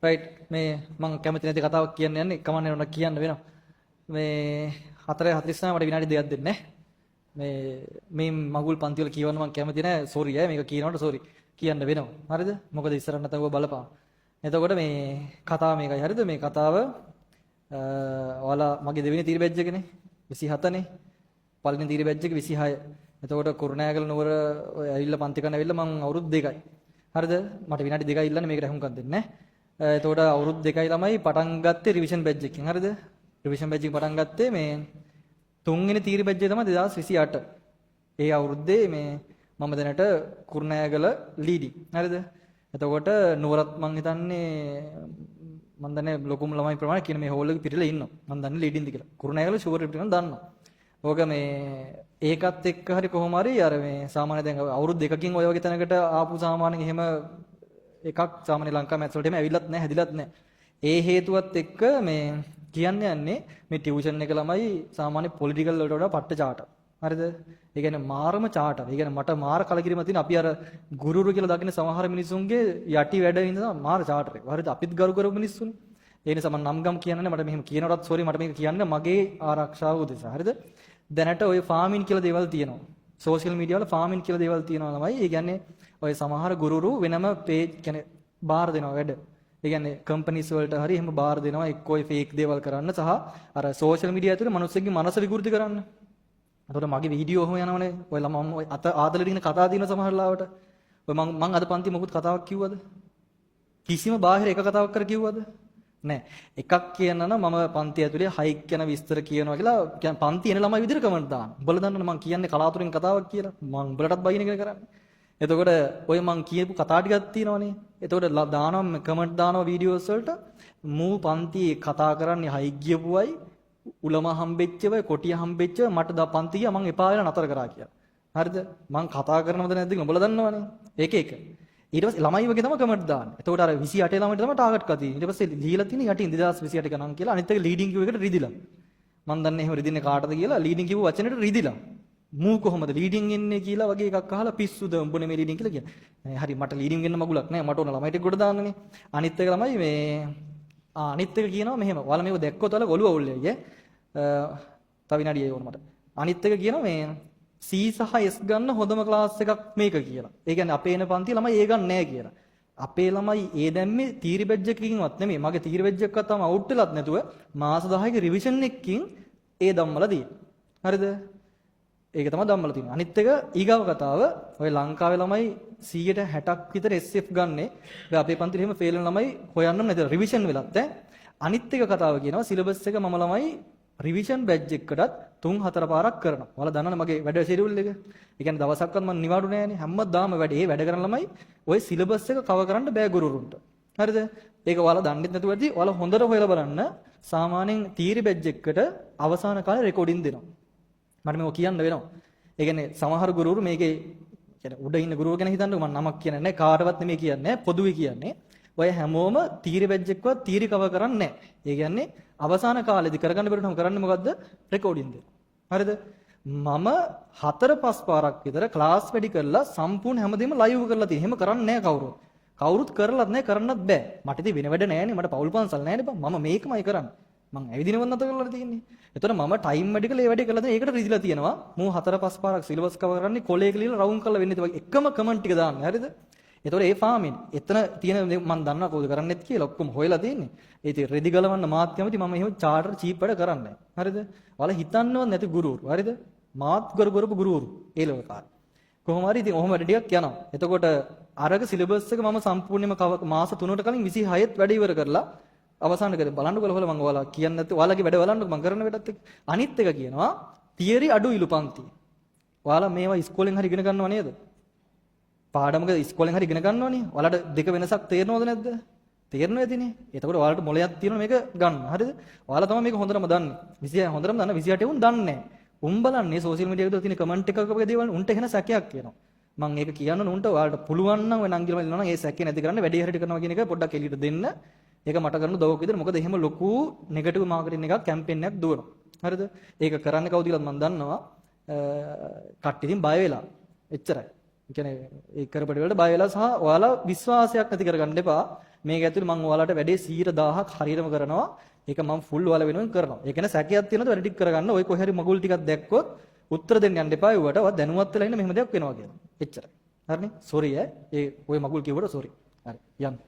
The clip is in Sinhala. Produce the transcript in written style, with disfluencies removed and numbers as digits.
රයිට් මේ මම කැමති නැති කතාවක් කියන්න යන්නේ කමන්නේ උනක් කියන්න වෙනවා. මේ 4:49 මට විනාඩි 2ක් දෙන්න මේ මගුල් පන්ති වල කියවන්න මම කැමති නැහැ. සෝරි මේක කියනකොට සෝරි කියන්න වෙනවා. හරිද? මොකද ඉස්සරහ නැතව බලපන්. එතකොට මේ කතාව මේකයි. හරිද? මේ කතාව ඔයාලා මගේ දෙවෙනි තීර බැජ් එකනේ 27නේ. පළවෙනි තීර බැජ් එක 26. එතකොට කුරුණෑගල නුවර ඔය ඇවිල්ලා පන්ති කරන ඇවිල්ලා මම අවුරුදු 2යි. හරිද? මට විනාඩි 2යි ඉල්ලන්නේ මේකට අහුම්කම් දෙන්න ඈ. එතකොට අවුරුදු 2යි ළමයි පටන් ගත්තේ රිවිෂන් බැජ් එකකින්. හරිද? රිවිෂන් බැජ් එක පටන් ගත්තේ මේ තුන්වෙනි තීර බැජ් එක තමයි 2028. ඒ අවුරුද්දේ මේ මම දැනට කුරුණෑගල ලීඩින්. හරිද? එතකොට නුවරත් මං හිතන්නේ මම දන්නේ ලොකුම ළමයි ප්‍රමාණය කියන මේ හෝල් එකේ පිටිලා ඉන්නවා. මම දන්නේ ලීඩින්ද කියලා. කුරුණෑගල ෂුවර් පිටින් දන්නවා. ඕක මේ ඒකත් එක්ක හරි කොහොම හරි අර මේ සාමාන්‍ය දැන් අවුරුදු දෙකකින් ඔය වගේ තැනකට ආපු සාමාන්‍යයෙන් එහෙම එකක් සාමාන්‍ය ලංකා මැත්ස් වලට එහෙම ඇවිල්ලත් නැහැ හැදිලත් නැහැ. ඒ හේතුවත් එක්ක මේ කියන්න යන්නේ මේ ටියුෂන් එක ළමයි සාමාන්‍ය පොලිටිකල් වලට වඩා පට්ට චාටර්. හරිද? ඒ කියන්නේ මාරම චාටර්. ඒ කියන්නේ මට මාර කලකිරීමක් තියෙන අපි අර ගුරුරු කියලා දකින්න සමහර මිනිසුන්ගේ යටි වැඩ ඉඳලා මාර චාටර් එක. හරිද? අපිත් ගරු කරපු මිනිස්සුනේ. ඒ නිසා මම නම් ගම් කියන්නේ මට මෙහෙම කියනකොටත් සෝරි මට මේක කියන්න මගේ ආරක්ෂාව උදෙසා. හරිද? දැනට ඔය ෆාමින් කියලා දේවල් තියෙනවා. සෝෂල් මීඩියා වල ෆාමින් කියලා දේවල් තියෙනවා ළමයි. ඒ කියන්නේ ඔය සමහර ගුරුරු වෙනම පේජ් කියන්නේ බාර දෙනවා වැඩ. ඒ කියන්නේ කම්පැනිස් වලට හරි එහෙම බාර දෙනවා එක්ක ඔය ෆේක් දේවල් කරන්න සහ අර සෝෂල් මීඩියා ඇතුලේ මිනිස්සුන්ගේ මනස විකෘති කරන්න. එතකොට මගේ වීඩියෝ ඔහොම යනවනේ. ඔය ළමම ඔය අත ආදලෙ දින කතා දින සමහර ලාවට. ඔය මං අද පන්ති මොකුත් කතාවක් කිව්වද? කිසිම බාහිර එක කතාවක් කර කිව්වද? නෑ. එකක් කියන්න නම් මම පන්ති ඇතුලේ හයික් යන විස්තර කියනවා කියලා කියන්නේ පන්ති එන ළමයි විදිහට කමෙන්ට් දාන්න. උඹලා දන්නවනේ මං කියන්නේ කලාතුරකින් කතාවක් කියලා. මං උඹලටත් බයින එක කරන්නේ. එතකොට ඔය මං කියපු කතා ටිකක් තියෙනවනේ. එතකොට දානවා කමෙන්ට් දානවා වීඩියෝස් වලට මූ පන්ති කතා කරන්නේ හයික් ගියපුවයි උලම හම්බෙච්චව කොටිය හම්බෙච්චව මට පන්ති ගියා මං එපා වෙලා නතර කරා කියලා. හරිද? මං කතා කරනවද නැද්ද කියලා උඹලා දන්නවනේ. ඒක එක. ඊට පස්සේ ළමයි වගේ තමයි කමෙන්ට් දාන්නේ. එතකොට අර 28 ළමයිට තමයි ටාගට් කරලා තියෙන්නේ. ඊට පස්සේ ලියලා තියෙන්නේ යටින් 2028 ගණන් කියලා. අනිත් එක ලීඩින් කිව්ව එකට රිදිලා. මං දන්නේ එහෙම රිදින්නේ කාටද කියලා ලීඩින් කිව්ව වචනෙට රිදිලා. මූ කොහොමද ලීඩින් එන්නේ කියලා වගේ එකක් අහලා පිස්සුද උඹ නෙමෙයි ලීඩින් කියලා කියන්නේ. හරි මට ලීඩින් වෙන්න මගුලක් නැහැ. මට ඕන ළමයිට ගොඩ දාන්නනේ. අනිත් එක ළමයි මේ අනිත් එක කියනවා මෙහෙම. ඔයාලා මේක දැක්කොත් ඔයාලා ඔළුව අවුල් වෙයි ඈ. තව විනාඩියක් ඕන මට. අනිත් එක කියනවා මේ C සහ S ගන්න හොඳම ක්ලාස් එකක් මේක කියලා. ඒ කියන්නේ අපේ එන පන්ති ළමයි ඒ ගන්න නැහැ කියලා. අපේ ළමයි ඒ දැම්මේ තීරි බැජ් එකකින්වත් නෙමෙයි. මගේ තීරි බැජ් එකක් තාම අවුට් වෙලත් නැතුව මාස 10ක රිවිෂන් එකකින් ඒ ධම්මලා තියෙනවා. හරිද? ඒක තමයි ධම්මලා තියෙන්නේ. අනිත් එක ඊගාව කතාව ඔය ලංකාවේ ළමයි 160ක් විතර SF ගන්නේ. දැන් අපේ පන්තිලේ එහෙම ෆේල් වෙන ළමයි හොයන්නම් නැද රිවිෂන් වෙලත් ඈ. අනිත් එක කතාව කියනවා සිලබස් එක මම ළමයි රිවිෂන් බැජ් එකකටත් 3-4 පාරක් කරනවා. ඔයාලා දන්නවනේ මගේ වැඩ ෂෙඩියුල් එක. ඒ කියන්නේ දවසක්වත් මම නිවාඩු නෑනේ. හැමදාම වැඩ කරන ළමයි ওই සිලබස් එක කවර් කරන්න බෑ ගුරුවරුන්ට. හරිද? ඒක ඔයාලා දන්නෙත් නැතුව ඇති. ඔයාලා හොඳට හොයලා බලන්න. සාමාන්‍යයෙන් තීරි බැජ් එකකට අවසාන කාලේ රෙකෝඩින් දෙනවා. මට මේක කියන්න වෙනවා. ඒ කියන්නේ සමහර ගුරුවරු මේකේ කියන්නේ උඩ ඉන්න ගුරුවරු ගැන හිතන්නකො මම නමක් කියන්නේ නැහැ. කාටවත් නෙමෙයි කියන්නේ. පොදුවේ කියන්නේ. ඔය හැමෝම තීරි බැජ් එකවත් තීරි කවර් කරන්නේ නැහැ. ඒ කියන්නේ අවසාන කාලෙදී කරගන්න බැරුණම කරන්නේ මොකද්ද? රෙකෝඩින් දෙන්න. හරිද? මම 4-5 පාරක් විතර ක්ලාස් වැඩි කරලා සම්පූර්ණ හැමදේම ලයිව් කරලා තියෙනවා. එහෙම කරන්නේ නැහැ කවුරුත්. කවුරුත් කරලත් නැහැ කරන්නත් බෑ. මට ඉතින් වෙන වැඩ නැහැනේ. මට පෞල් පන්සල් නැහැනේ බං. මම මේකමයි කරන්නේ. මං ඇවිදිනවත් නැත කරලා තියෙන්නේ. එතකොට මම ටයිම් වැඩි කරලා ඒ වැඩේ කරලා තියෙන ඒකට රිදිලා තියෙනවා. මූ 4-5 පාරක් සිලබස් කවර් කරන්නේ කොලේක ලියලා රවුන්ඩ් කරලා වෙන්නේ නැති වගේ එකම කමෙන්ට් ටික දාන්නේ. හරිද? එතකොට ඒ ෆාමින් එතන තියෙන මම දන්නවා කොහොමද කරන්නේත් කියලා ඔක්කොම හොයලා තියෙන්නේ. ඒ ඉතින් රෙදි ගලවන්න මාත් කැමති මම එහෙම චාටර් චීප් වැඩ කරන්නේ නැහැ. හරිද? ඔයාලා හිතන්නවත් නැති ගුරුවරු. හරිද? මාත් කරපු ගුරුවරු ඒ ලෙවල් කාර්ය. කොහොම හරි ඉතින් ඔහොම වැඩ ටිකක් යනවා. එතකොට අරක සිලබස් එක මම සම්පූර්ණයෙන්ම මාස 3කට කලින් 26ත් වැඩ ඉවර කරලා අවසාන කරේ බලන්නකො මම ඔයාලා කියන්නේ නැත්නම් ඔයාලගේ වැඩ බලන්නකො මම කරන වැඩත් එක්ක. අනිත් එක කියනවා තියරි අඩුයිලු පන්ති. ඔයාලා මේවා ඉස්කෝලෙන් හරි ඉගෙන ගන්නව නේද? පාඩමක ඉස්කෝලෙන් හරි ඉගෙන ගන්නවනේ. ඔයාලට දෙක වෙනසක් තේරෙනවද නැද්ද? තේරෙනවා ඇතිනේ. එතකොට ඔයාලට මොලයක් තියෙනවා මේක ගන්න. හරිද? ඔයාලා තමයි මේක හොඳටම දන්නේ. 26 හොඳටම දන්න 28 උන් දන්නේ නැහැ. උන් බලන්නේ සෝෂල් මීඩියා එකේ තියෙන කමෙන්ට් එකක වගේ දේවල් උන්ට එහෙන සැකයක් කියනවා. මම ඒක කියන්න උන්ට ඔයාලට පුළුවන් නම් ඔය නංගිලා ඉන්නවා නම් ඒ සැකේ නැති කරන්න වැඩි හරියට කරනවා කියන එක පොඩ්ඩක් එළියට දෙන්න. ඒක මට කරන්න දවක විතර. මොකද එහෙම ලොකු නෙගටිව් මාකටිං එකක් කැම්පේන් එකක් දුවනවා. හරිද? ඒක කරන්නේ කවුද කියලාත් මම දන්නවා. කට්ටියින් බය වෙලා. එච්චරයි. ඒ කියන්නේ ඒ කරපඩ වලට බය වෙලා සහ ඔයාලා විශ්වාසයක් නැති කරගන්න එපා. මේක ඇතුලේ මම ඔයාලට වැඩේ 100,000ක් හරියටම කරනවා. ඒක මම ෆුල් ඔයාලා වෙනුවෙන් කරනවා. ඒ කියන්නේ සැකයක් තියෙනවද වැඩ ටික කරගන්න. ඔය කොහේ හරි මගුල් ටිකක් දැක්කොත් උත්තර දෙන්න යන්න එපා. ඒවට ඔයා දැනුවත් වෙලා ඉන්න මෙහෙම දෙයක් වෙනවා කියලා. එච්චරයි. හරිනේ? සෝරි ඈ. ඔය මගුල් කිව්වට සෝරි. හරි. යන්න.